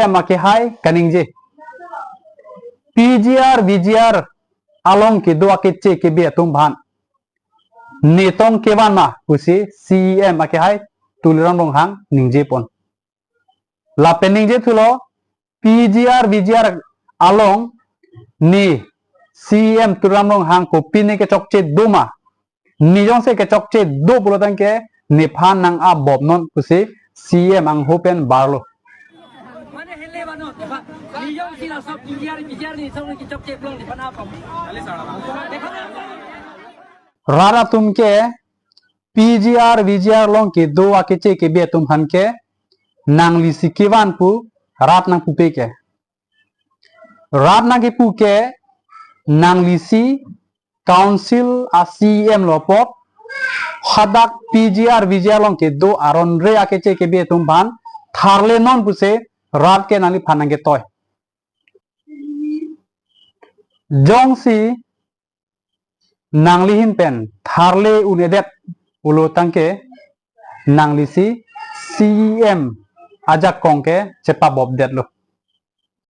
माके हाय कनिंग जे PGR VGR along ke dua ke ce ke be tum ban netong ke ban ma kusi CEM ake hai tuliran rong hang ningje pon la pening je thulo PGR VGR along ni CEM tuliran rong hang ko pine ke chokche doma nijong se ke chokche do bulotan ke nephan nang a bob non kusi CEM ang hopen barlo रारा तुम के PGR VGR लोंग के दो आके चे के बे तुम हन के नांगली सिकेवान पु रात नंग पुपे के रात नंग के पु के नांगली सी काउंसिल CEM लोपो हदक PGR VGR लोंग के दो आरोन रे आके चे के बे तुम भान थारले नॉन पुसे रात के नाली फानंगे तोय जोंगसी नांगली हिन पेन थारले उनेदेत उलो तंके नांगली सी CEM आजा कोंके चेपा बॉब देत लो